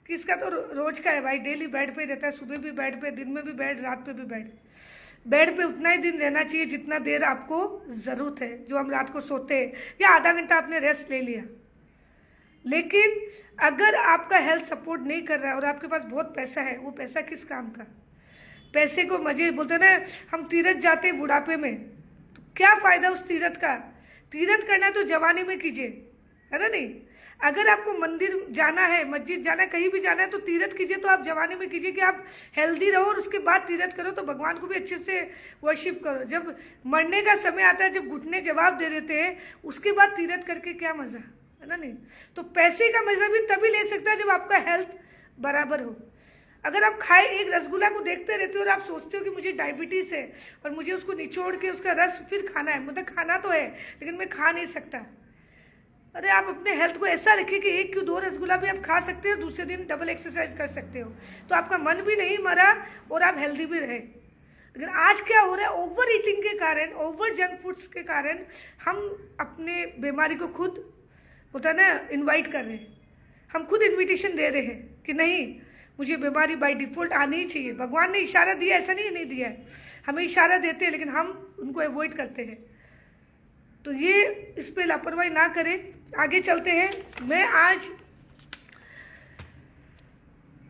कि इसका तो रोज का है भाई, डेली बेड पे रहता है, सुबह भी बेड पे, दिन में भी बेड, रात पे भी बेड। बेड पे उतना ही दिन रहना चाहिए जितना देर आपको जरूरत है, जो हम रात को सोते हैं, या आधा घंटा आपने रेस्ट ले लिया। लेकिन अगर आपका हेल्थ सपोर्ट नहीं कर रहा है और आपके पास बहुत पैसा है, वो पैसा किस काम का? पैसे को मजे बोलते ना, हम तीरथ जाते बुढ़ापे में, तो क्या फायदा उस तीरथ का? तीरथ करना तो जवानी में कीजिए, है ना? नहीं, अगर आपको मंदिर जाना है, मस्जिद जाना है, कहीं भी जाना है तो तीरथ कीजिए, तो आप जवानी में कीजिए कि आप हेल्दी रहो और उसके बाद तीरथ करो, तो भगवान को भी अच्छे से वर्शिप करो। जब मरने का समय आता है, जब घुटने जवाब दे देते हैं, उसके बाद तीरथ करके क्या मजा, है ना? नहीं, तो पैसे का मजा भी तभी ले सकता है जब आपका हेल्थ बराबर हो। अगर आप खाए एक रसगुल्ला को देखते रहते हो और आप सोचते हो कि मुझे डायबिटीज है और मुझे उसको निचोड़ के उसका रस फिर खाना है, मतलब खाना तो है लेकिन मैं खा नहीं सकता। अरे आप अपने हेल्थ को ऐसा रखिए कि एक क्यों 2 रसगुल्ला भी आप खा सकते हो, दूसरे दिन डबल एक्सरसाइज कर सकते हो, तो आपका मन भी नहीं मरा और आप हेल्दी भी रहे। लेकिन आज क्या हो रहा है, ओवर ईटिंग के कारण, ओवर जंक फूड्स के कारण हम अपने बीमारी को खुद होता है ना इनवाइट कर रहे हैं, हम खुद इन्विटेशन दे रहे हैं कि नहीं मुझे बीमारी बाय डिफॉल्ट आनी ही चाहिए। भगवान ने इशारा दिया, ऐसा नहीं दिया है, हमें इशारा देते हैं लेकिन हम उनको अवॉइड करते हैं। तो ये इस पे लापरवाही ना करें। आगे चलते हैं। मैं आज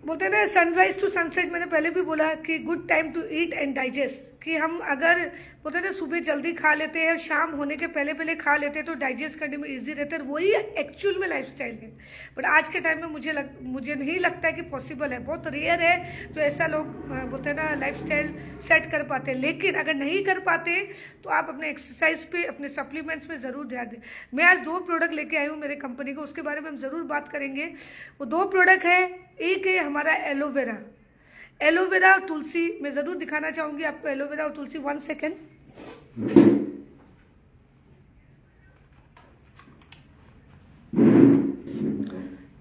बोलते हैं ना सनराइज टू सनसेट, मैंने पहले भी बोला कि good time to eat and digest, कि हम अगर बोलते हैं ना सुबह जल्दी खा लेते हैं, शाम होने के पहले पहले खा लेते हैं तो डाइजेस्ट करने में इजी रहता है, वही एक्चुअल में लाइफस्टाइल है। बट आज के टाइम में मुझे नहीं लगता है कि पॉसिबल है, बहुत रेयर है जो ऐसा लोग बोलते हैं ना लाइफस्टाइल सेट कर पाते हैं। लेकिन अगर नहीं कर पाते तो आप अपने एक्सरसाइज पे, अपने सप्लीमेंट्स पे जरूर ध्यान दें। मैं आज 2 प्रोडक्ट लेके आई हूँ मेरे कंपनी को, उसके बारे में हम जरूर बात करेंगे। वो 2 प्रोडक्ट है, एक है हमारा एलोवेरा, एलोवेरा और तुलसी। मैं जरूर दिखाना चाहूंगी आपको एलोवेरा और तुलसी। 1 सेकेंड।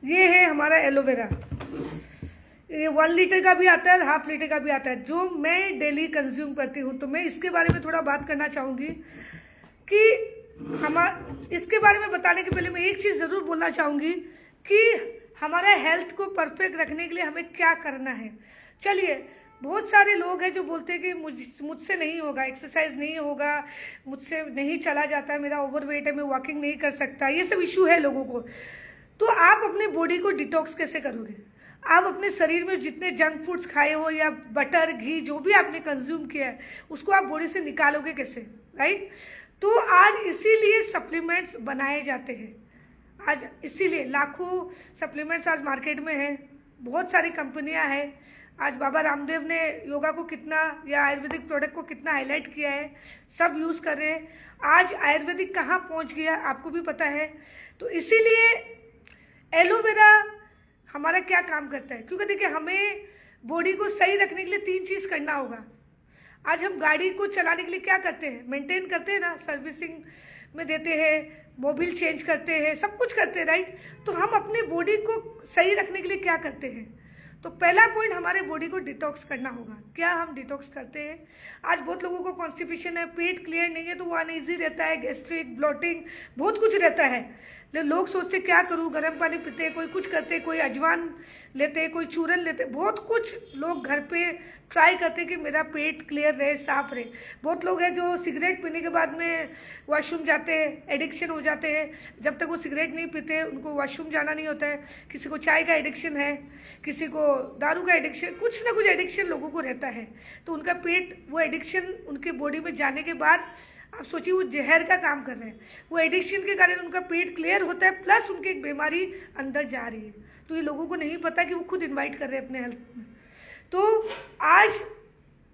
ये है हमारा एलोवेरा, ये 1 लीटर का भी आता है और ½ लीटर का भी आता है, जो मैं डेली कंज्यूम करती हूँ। तो मैं इसके बारे में थोड़ा बात करना चाहूंगी कि इसके बारे में बताने के पहले मैं एक चीज़ ज़रूर बोलना चाहूँगी कि हमारा हेल्थ को परफेक्ट रखने के लिए हमें क्या करना है। चलिए, बहुत सारे लोग हैं जो बोलते हैं कि मुझसे नहीं होगा, एक्सरसाइज नहीं होगा, मुझसे नहीं चला जाता, मेरा ओवरवेट है, मैं वॉकिंग नहीं कर सकता, ये सब इशू है लोगों को। तो आप अपने बॉडी को डिटॉक्स कैसे करोगे? आप अपने शरीर में जितने जंक फूड्स खाए हो या बटर घी जो भी आपने कंज्यूम किया है उसको आप बॉडी से निकालोगे कैसे, राइट? तो आज इसीलिए सप्लीमेंट्स बनाए जाते हैं। आज इसीलिए लाखों सप्लीमेंट्स आज मार्केट में हैं, बहुत सारी कंपनियां हैं। आज बाबा रामदेव ने योगा को कितना या आयुर्वेदिक प्रोडक्ट को कितना हाईलाइट किया है, सब यूज़ कर रहे हैं। आज आयुर्वेदिक कहाँ पहुँच गया आपको भी पता है। तो इसीलिए एलोवेरा हमारा क्या काम करता है, क्योंकि देखिए हमें बॉडी को सही रखने के लिए 3 चीज़ करना होगा। आज हम गाड़ी को चलाने के लिए क्या करते हैं, मेंटेन करते हैं ना, सर्विसिंग में देते हैं, मोबिल चेंज करते हैं, सब कुछ करते हैं, राइट? तो हम अपने बॉडी को सही रखने के लिए क्या करते हैं? तो पहला पॉइंट, हमारे बॉडी को डिटॉक्स करना होगा। क्या हम डिटॉक्स करते हैं? आज बहुत लोगों को कॉन्स्टिपेशन है, पेट क्लियर नहीं है तो वो अनईजी रहता है, गैस्ट्रिक, ब्लोटिंग, बहुत कुछ रहता है। लोग सोचते क्या करूं, गर्म पानी पीते, कोई कुछ करते, कोई अजवान लेते, कोई चूरन लेते, बहुत कुछ लोग घर पे ट्राई करते कि मेरा पेट क्लियर रहे, साफ रहे। बहुत लोग हैं जो सिगरेट पीने के बाद में वॉशरूम जाते हैं, एडिक्शन हो जाते हैं। जब तक वो सिगरेट नहीं पीते उनको वॉशरूम जाना नहीं होता है। किसी को चाय का एडिक्शन है, किसी को दारू का एडिक्शन, कुछ ना कुछ एडिक्शन लोगों को रहता है। तो उनका पेट, वो एडिक्शन उनके बॉडी में जाने के बाद आप सोचिए वो जहर का काम कर रहे हैं। वो एडिक्शन के कारण उनका पेट क्लियर होता है, प्लस उनकी एक बीमारी अंदर जा रही है। तो ये लोगों को नहीं पता कि वो खुद इन्वाइट कर रहे हैं अपने हेल्थ में। तो आज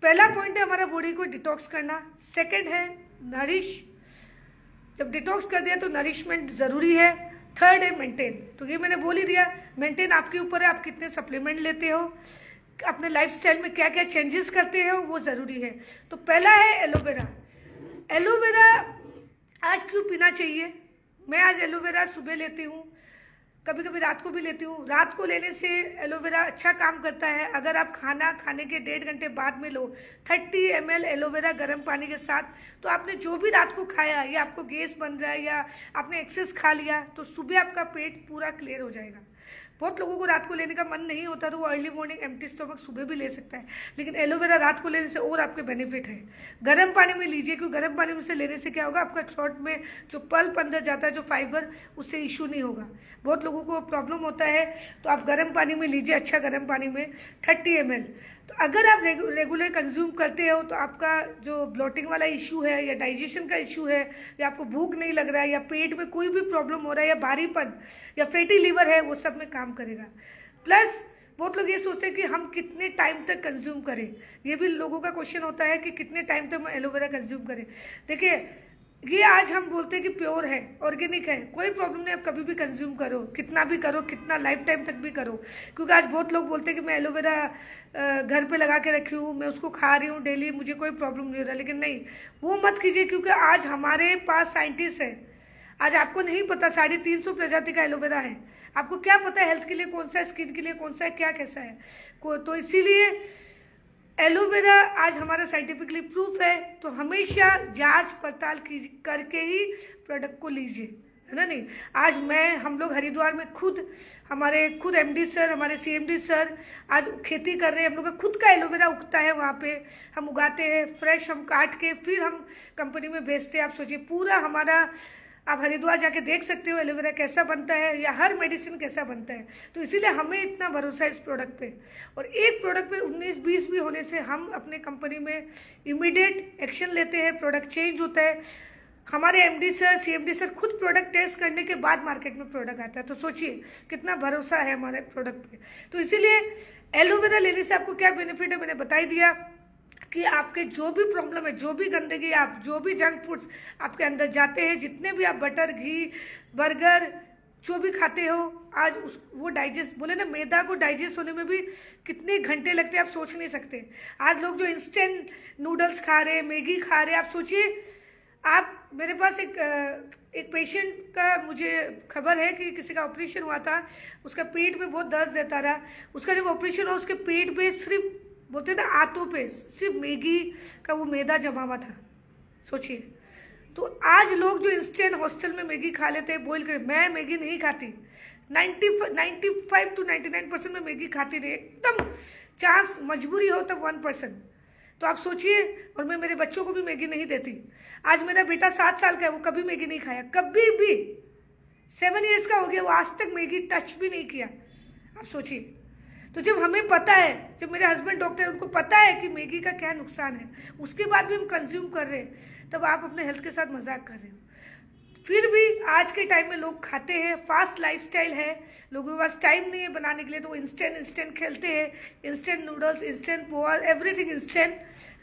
पहला पॉइंट है हमारा बॉडी को डिटॉक्स करना। सेकंड है नरिश। जब डिटॉक्स कर दिया तो नरिशमेंट ज़रूरी है। थर्ड है मेंटेन। तो ये मैंने बोल ही दिया, मेंटेन आपके ऊपर है, आप कितने सप्लीमेंट लेते हो, अपने लाइफस्टाइल में क्या क्या चेंजेस करते हो, वो ज़रूरी है। तो पहला है एलोवेरा। एलोवेरा आज क्यों पीना चाहिए? मैं आज एलोवेरा सुबह लेती हूँ, कभी कभी रात को भी लेती हूँ। रात को लेने से एलोवेरा अच्छा काम करता है। अगर आप खाना खाने के 1.5 घंटे बाद में लो 30 ml एलोवेरा गर्म पानी के साथ, तो आपने जो भी रात को खाया या आपको गैस बन रहा है या आपने एक्सेस खा लिया, तो सुबह आपका पेट पूरा क्लियर हो जाएगा। बहुत लोगों को रात को लेने का मन नहीं होता तो वो अर्ली मॉर्निंग एम्प्टी स्टमक सुबह भी ले सकता है, लेकिन एलोवेरा रात को लेने से और आपके बेनिफिट है। गर्म पानी में लीजिए, क्योंकि गर्म पानी में से लेने से क्या होगा, आपका थ्रोट में जो पल्प अंदर जाता है, जो फाइबर, उससे इशू नहीं होगा। बहुत लोगों को प्रॉब्लम होता है, तो आप गर्म पानी में लीजिए, अच्छा गर्म पानी में 30 ml। तो अगर आप रेगुलर कंज्यूम करते हो तो आपका जो ब्लोटिंग वाला इशू है या डाइजेशन का इशू है या आपको भूख नहीं लग रहा है या पेट में कोई भी प्रॉब्लम हो रहा है या भारीपन या फैटी लीवर है, वो सब में काम करेगा। प्लस बहुत लोग ये सोचते हैं कि हम कितने टाइम तक कंज्यूम करें। ये भी लोगों का क्वेश्चन होता है कि कितने टाइम तक हम एलोवेरा कंज्यूम करें। देखिए, ये आज हम बोलते हैं कि प्योर है, ऑर्गेनिक है, कोई प्रॉब्लम नहीं, आप कभी भी कंज्यूम करो, कितना भी करो, कितना लाइफ टाइम तक भी करो। क्योंकि आज बहुत लोग बोलते हैं कि मैं एलोवेरा घर पे लगा के रखी हूँ, मैं उसको खा रही हूँ डेली, मुझे कोई प्रॉब्लम नहीं हो रहा। लेकिन नहीं, वो मत कीजिए, क्योंकि आज हमारे पास साइंटिस्ट है। आज आपको नहीं पता 350 प्रजाति का एलोवेरा है, आपको क्या पता है हेल्थ के लिए कौन सा है, स्किन के लिए कौन सा है, क्या कैसा है। तो इसीलिए एलोवेरा आज हमारा साइंटिफिकली प्रूफ है। तो हमेशा जांच पड़ताल करके ही प्रोडक्ट को लीजिए, है ना। नहीं, आज हम लोग हरिद्वार में हमारे खुद एमडी सर, हमारे सीएमडी सर आज खेती कर रहे हैं। हम लोग का खुद का एलोवेरा उगता है, वहाँ पे हम उगाते हैं, फ्रेश हम काट के फिर हम कंपनी में बेचते हैं। आप सोचिए, पूरा हमारा, आप हरिद्वार जाके देख सकते हो एलोवेरा कैसा बनता है या हर मेडिसिन कैसा बनता है। तो इसीलिए हमें इतना भरोसा है इस प्रोडक्ट पे। और एक प्रोडक्ट पे 19-20 भी होने से हम अपने कंपनी में इमीडिएट एक्शन लेते हैं, प्रोडक्ट चेंज होता है। हमारे एमडी सर, सीएमडी सर खुद प्रोडक्ट टेस्ट करने के बाद मार्केट में प्रोडक्ट आता है। तो सोचिए कितना भरोसा है हमारे प्रोडक्ट पे। तो इसीलिए एलोवेरा लेने से आपको क्या बेनिफिट है, मैंने बता ही दिया कि आपके जो भी प्रॉब्लम है, जो भी गंदगी, आप जो भी जंक फूड्स आपके अंदर जाते हैं, जितने भी आप बटर, घी, बर्गर जो भी खाते हो, आज वो डाइजेस्ट, बोले ना, मैदा को डाइजेस्ट होने में भी कितने घंटे लगते हैं आप सोच नहीं सकते। आज लोग जो इंस्टेंट नूडल्स खा रहे हैं, मैगी खा रहे हैं, आप सोचिए। आप, मेरे पास एक पेशेंट का मुझे खबर है कि किसी का ऑपरेशन हुआ था, उसका पेट में बहुत दर्द रहता रहा। उसका जब ऑपरेशन हुआ, उसके पेट पे सिर्फ, बोलते ना, आंतों पे सिर्फ मैगी का वो मैदा जमा हुआ था। सोचिए, तो आज लोग जो इंस्टेंट हॉस्टल में मैगी खा लेते हैं बॉईल कर, मैं मैगी नहीं खाती। 95 to 99% में मैगी खाती नहीं, एकदम चांस मजबूरी हो तब 1%। तो आप सोचिए, और मैं मेरे बच्चों को भी मैगी नहीं देती। आज मेरा बेटा 7 साल का है, वो कभी मैगी नहीं खाया, कभी भी। 7 years का हो गया, वो आज तक मैगी टच भी नहीं किया। आप सोचिए, तो जब हमें पता है, जब मेरे हस्बैंड डॉक्टर है, उनको पता है कि मैगी का क्या नुकसान है, उसके बाद भी हम कंज्यूम कर रहे हैं, तब आप अपने हेल्थ के साथ मजाक कर रहे हो। फिर भी आज के टाइम में लोग खाते हैं, फास्ट लाइफस्टाइल है, लोगों के पास टाइम नहीं है बनाने के लिए, तो वो इंस्टेंट खेलते हैं, instant noodles, instant poha, everything instant,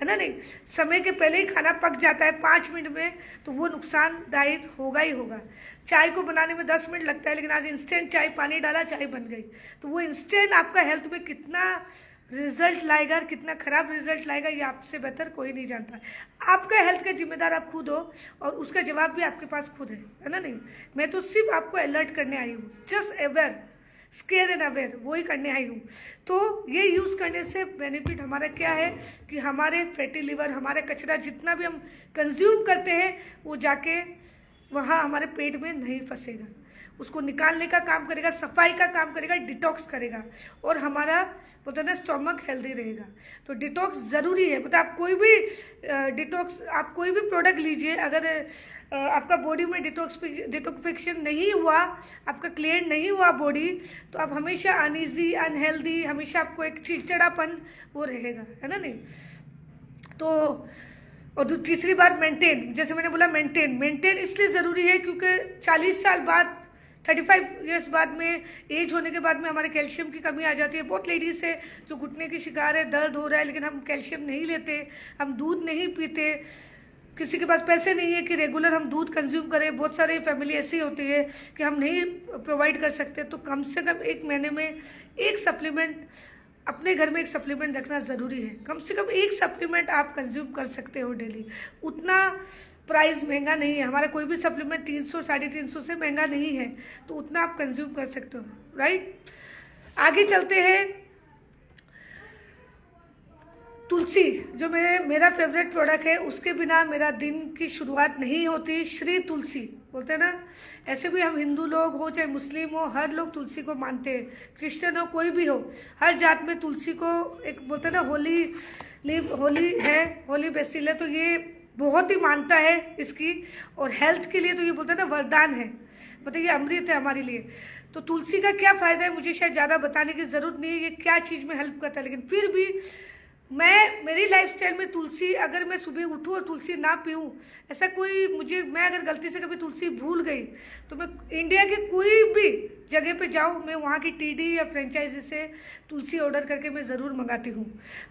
है ना। नहीं, समय के पहले ही खाना पक जाता है 5 मिनट में, तो वो नुकसानदायक होगा ही होगा। चाय को बनाने में 10 मिनट लगता है, लेकिन आज इंस्टेंट चाय, पानी डाला चाय बन गई। तो वो इंस्टेंट आपका हेल्थ में कितना रिजल्ट लाएगा और कितना खराब रिजल्ट लाएगा, ये आपसे बेहतर कोई नहीं जानता। आपका हेल्थ का जिम्मेदार आप खुद हो, और उसका जवाब भी आपके पास खुद है ना। नहीं, मैं तो सिर्फ आपको अलर्ट करने आई हूँ, just aware, square and aware, वो ही करने आई हूँ। तो ये यूज़ करने से बेनिफिट हमारा क्या है कि हमारे फैटी लिवर, हमारे कचरा जितना भी हम कंज्यूम करते हैं, वो जाके वहाँ हमारे पेट में नहीं फंसेगा, उसको निकालने का काम करेगा, सफाई का काम करेगा, डिटॉक्स करेगा, और हमारा बोलते हैं ना स्टोमक हेल्दी रहेगा। तो डिटॉक्स ज़रूरी है। मतलब आप कोई भी डिटॉक्स, आप कोई भी प्रोडक्ट लीजिए, अगर आपका बॉडी में डिटॉक्सिफिकेशन नहीं हुआ, आपका क्लियर नहीं हुआ बॉडी, तो आप हमेशा अनईजी, अनहेल्दी, हमेशा आपको एक चिड़चिड़ापन वो रहेगा, है ना। नहीं, तो और तीसरी बात मेंटेन, जैसे मैंने बोला मेंटेन इसलिए ज़रूरी है क्योंकि 40 साल बाद, 35 इयर्स बाद में, एज होने के बाद में हमारे कैल्शियम की कमी आ जाती है। बहुत लेडीज है जो घुटने की शिकार है, दर्द हो रहा है, लेकिन हम कैल्शियम नहीं लेते, हम दूध नहीं पीते, किसी के पास पैसे नहीं है कि रेगुलर हम दूध कंज्यूम करें। बहुत सारी फैमिली ऐसी होती है कि हम नहीं प्रोवाइड कर सकते, तो कम से कम 1 महीने में एक सप्लीमेंट, अपने घर में एक सप्लीमेंट रखना ज़रूरी है। कम से कम एक सप्लीमेंट आप कंज्यूम कर सकते हो डेली। उतना प्राइस महंगा नहीं है, हमारा कोई भी सप्लीमेंट 300 350 से महंगा नहीं है, तो उतना आप कंज्यूम कर सकते हो, राइट। आगे चलते हैं। तुलसी, जो मेरा फेवरेट प्रोडक्ट है, उसके बिना मेरा दिन की शुरुआत नहीं होती। श्री तुलसी बोलते हैं ना, ऐसे भी हम हिंदू लोग हो चाहे मुस्लिम हो, हर लोग तुलसी को मानते हैं, क्रिश्चियन हो, कोई भी हो, हर जात में तुलसी को एक बोलते हैं ना होली है, होली बेसिल है, तो ये बहुत ही मानता है इसकी। और हेल्थ के लिए तो ये बोलते हैं ना वरदान है, मतलब ये अमृत है हमारे लिए। तो तुलसी का क्या फ़ायदा है मुझे शायद ज़्यादा बताने की ज़रूरत नहीं है, ये क्या चीज़ में हेल्प करता है, लेकिन फिर भी मेरी लाइफस्टाइल में तुलसी, अगर मैं सुबह उठूँ और तुलसी ना पीऊँ, ऐसा कोई मैं अगर गलती से कभी तुलसी भूल गई, तो मैं इंडिया के कोई भी जगह पे जाऊँ, मैं वहाँ की टीडी या फ्रेंचाइजी से तुलसी ऑर्डर करके मैं ज़रूर मंगाती हूँ।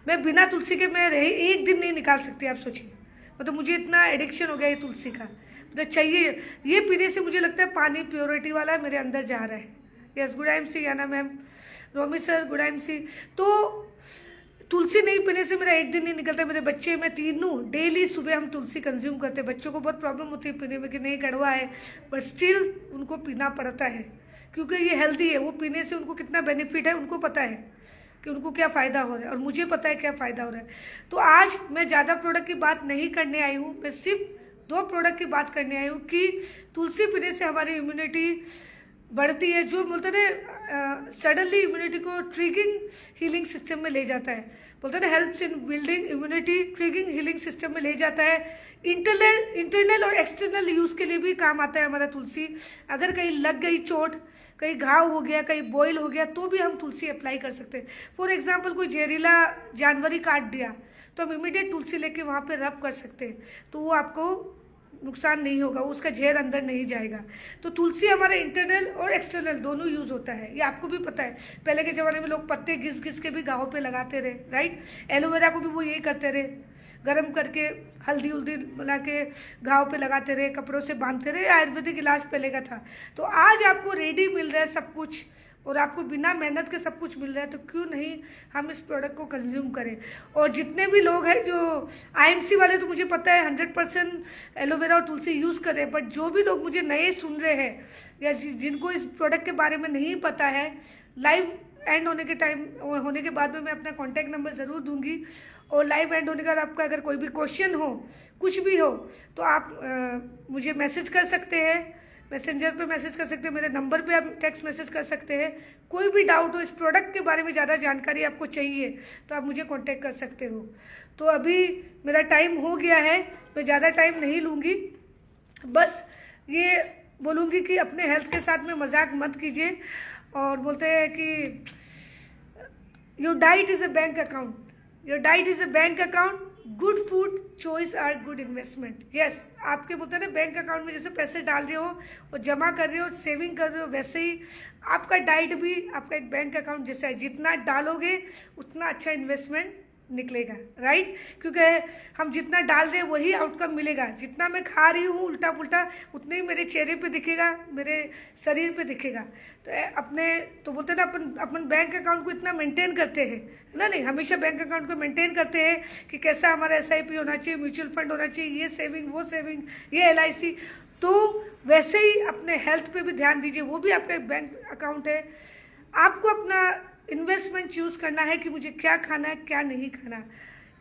मैं बिना तुलसी के मैं एक दिन नहीं निकाल सकती, आप सोचिए। मतलब मुझे इतना एडिक्शन हो गया ये तुलसी का, मतलब चाहिए। ये पीने से मुझे लगता है पानी प्योरिटी वाला मेरे अंदर जा रहा है। यस, गुड टाइम सी, या ना मैम, रोमी सर, गुड टाइम सी। तो तुलसी नहीं पीने से मेरा एक दिन नहीं निकलता। मेरे बच्चे, मैं तीनों डेली सुबह हम तुलसी कंज्यूम करते हैं। बच्चों को बहुत प्रॉब्लम होती है पीने में कि नहीं कड़वा है, बट स्टिल उनको पीना पड़ता है क्योंकि ये हेल्दी है। वो पीने से उनको कितना बेनिफिट है उनको पता है कि उनको क्या फ़ायदा हो रहा है, और मुझे पता है क्या फ़ायदा हो रहा है। तो आज मैं ज़्यादा प्रोडक्ट की बात नहीं करने आई हूँ, मैं सिर्फ 2 प्रोडक्ट की बात करने आई हूँ कि तुलसी पीने से हमारी इम्यूनिटी बढ़ती है, जो बोलते हैं सडनली इम्यूनिटी को ट्रिगिंग हीलिंग सिस्टम में ले जाता है। बोलते हैं helps in building immunity, ट्रिगिंग healing system में ले जाता है। इंटरनल और एक्सटर्नल यूज़ के लिए भी काम आता है हमारा तुलसी। अगर कहीं लग गई चोट, कहीं घाव हो गया, कहीं बॉयल हो गया, तो भी हम तुलसी अप्लाई कर सकते हैं। फॉर एग्जाम्पल कोई जहरीला जानवर ही काट दिया, तो हम इमीडिएट तुलसी लेके वहाँ पे रब कर सकते हैं, तो वो आपको नुकसान नहीं होगा, उसका जहर अंदर नहीं जाएगा। तो तुलसी हमारा इंटरनल और एक्सटर्नल दोनों यूज होता है, ये आपको भी पता है। पहले के ज़माने में लोग पत्ते घिस घिस के भी घाव पे लगाते रहे, राइट। एलोवेरा को भी वो यही करते रहे, गर्म करके हल्दी उल्दी मिला के घाव पे लगाते रहे, कपड़ों से बांधते रहे। आयुर्वेदिक इलाज पहले का था। तो आज आपको रेडी मिल रहा है सब कुछ, और आपको बिना मेहनत के सब कुछ मिल रहा है, तो क्यों नहीं हम इस प्रोडक्ट को कंज्यूम करें। और जितने भी लोग हैं जो आईएमसी वाले, तो मुझे पता है 100% एलोवेरा और तुलसी यूज़ कर रहे हैं, बट जो भी लोग मुझे नए सुन रहे हैं या जिनको इस प्रोडक्ट के बारे में नहीं पता है, लाइव एंड होने के बाद में मैं अपना कॉन्टैक्ट नंबर ज़रूर दूंगी। और लाइव एंड होने के बाद आपका अगर कोई भी क्वेश्चन हो, कुछ भी हो, तो आप मुझे मैसेज कर सकते हैं, मैसेंजर पे मैसेज कर सकते हैं, मेरे नंबर पे आप टेक्स्ट मैसेज कर सकते हैं। कोई भी डाउट हो, इस प्रोडक्ट के बारे में ज़्यादा जानकारी आपको चाहिए, तो आप मुझे कांटेक्ट कर सकते हो। तो अभी मेरा टाइम हो गया है, मैं ज़्यादा टाइम नहीं लूँगी, बस ये बोलूँगी कि अपने हेल्थ के साथ में मजाक मत कीजिए। और बोलते हैं कि your diet is a bank account, your diet is a bank account, good food choice are good investment. Yes, आपके बोलते हैं ना बैंक अकाउंट में जैसे पैसे डाल रहे हो और जमा कर रहे हो, सेविंग कर रहे हो, वैसे ही आपका डाइट भी आपका एक बैंक अकाउंट जैसा है। जितना डालोगे उतना अच्छा इन्वेस्टमेंट निकलेगा, राइट? क्योंकि हम जितना डाल रहे हैं वही आउटकम मिलेगा। जितना मैं खा रही हूँ उल्टा पुल्टा, उतने ही मेरे चेहरे पे दिखेगा, मेरे शरीर पे दिखेगा। तो बोलते हैं ना, अपन बैंक अकाउंट को इतना मेंटेन करते हैं, है ना? नहीं, हमेशा बैंक अकाउंट को मेंटेन करते हैं कि कैसा हमारा SIP होना चाहिए, म्यूचुअल फंड होना चाहिए, ये सेविंग, वो सेविंग, ये LIC। तो वैसे ही अपने हेल्थ पे भी ध्यान दीजिए, वो भी आपका एक बैंक अकाउंट है। आपको अपना इन्वेस्टमेंट चूज करना है कि मुझे क्या खाना है, क्या नहीं खाना।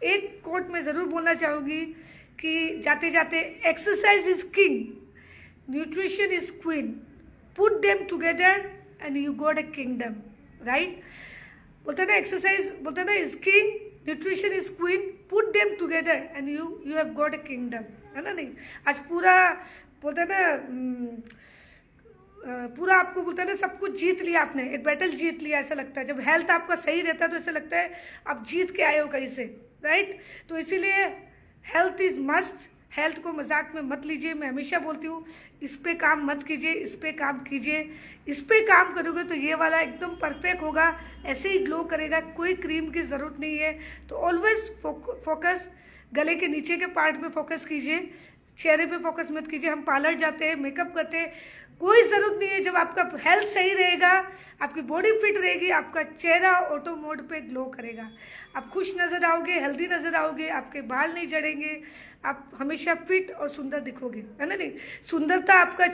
एक कोट में ज़रूर बोलना चाहूँगी कि जाते जाते, exercise is king, nutrition is queen, put them together and you got a kingdom, right? बोलते हैं ना, एक्सरसाइज बोलते हैं ना is king, nutrition is queen, put them together and you have got a kingdom, है ना? नहीं, आज पूरा बोलते हैं ना, पूरा आपको बोलता है ना, सब कुछ जीत लिया आपने, एक बैटल जीत लिया ऐसा लगता है। जब हेल्थ आपका सही रहता है तो ऐसा लगता है आप जीत के आए हो कहीं से, राइट? तो इसीलिए हेल्थ इज मस्ट, हेल्थ को मजाक में मत लीजिए। मैं हमेशा बोलती हूँ, इस पे काम मत कीजिए, इस पे काम कीजिए। इस पे काम करोगे तो ये वाला एकदम परफेक्ट होगा, ऐसे ही ग्लो करेगा, कोई क्रीम की ज़रूरत नहीं है। तो ऑलवेज फोकस गले के नीचे के पार्ट में फोकस कीजिए, चेहरे पे फोकस मत कीजिए। हम पार्लर जाते हैं, मेकअप करते हैं, कोई ज़रूरत नहीं है। जब आपका हेल्थ सही रहेगा, आपकी बॉडी फिट रहेगी, आपका चेहरा ऑटो मोड पे ग्लो करेगा, आप खुश नज़र आओगे, हेल्दी नज़र आओगे, आपके बाल नहीं झड़ेंगे, आप हमेशा फिट और सुंदर दिखोगे, है ना? नहीं, सुंदरता आपका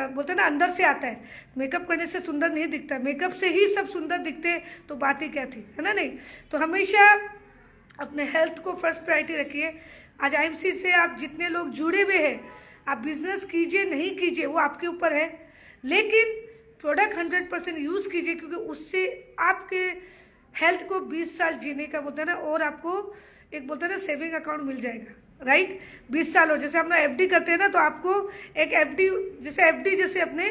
बोलते हैं ना अंदर से आता है, मेकअप करने से सुंदर नहीं दिखता, मेकअप से ही सब सुंदर दिखते, तो बात ही क्या थी, है ना? नहीं, तो हमेशा अपने हेल्थ को फर्स्ट प्रायोरिटी रखिए। आज IMC से आप जितने लोग जुड़े हुए हैं, आप बिजनेस कीजिए नहीं कीजिए वो आपके ऊपर है, लेकिन प्रोडक्ट 100% यूज़ कीजिए, क्योंकि उससे आपके हेल्थ को 20 साल जीने का बोलते हैं ना, और आपको एक बोलते हैं ना सेविंग अकाउंट मिल जाएगा, राइट? 20 साल हो, जैसे हम लोग FD करते हैं ना, तो आपको एक FD जैसे अपने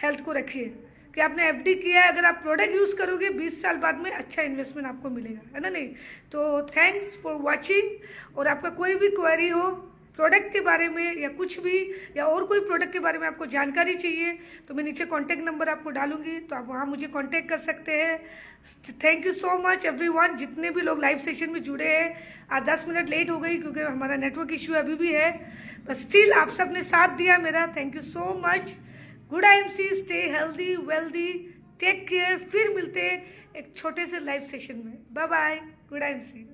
हेल्थ को रखिए कि आपने FD किया है, अगर आप प्रोडक्ट यूज़ करोगे 20 साल बाद में अच्छा इन्वेस्टमेंट आपको मिलेगा, है ना? नहीं, तो थैंक्स फॉर वॉचिंग। और आपका कोई भी क्वेरी हो प्रोडक्ट के बारे में या कुछ भी, या और कोई प्रोडक्ट के बारे में आपको जानकारी चाहिए, तो मैं नीचे कॉन्टैक्ट नंबर आपको डालूंगी, तो आप वहाँ मुझे कॉन्टैक्ट कर सकते हैं। Thank you so much everyone, जितने भी लोग लाइव सेशन में जुड़े हैं। आज 10 मिनट लेट हो गई क्योंकि हमारा नेटवर्क इश्यू अभी भी है, बट स्टिल आप सब ने साथ दिया मेरा, thank you so much. Good IMC, stay healthy wealthy, take care. फिर मिलते हैं एक छोटे से लाइव सेशन में। Bye bye, good IMC।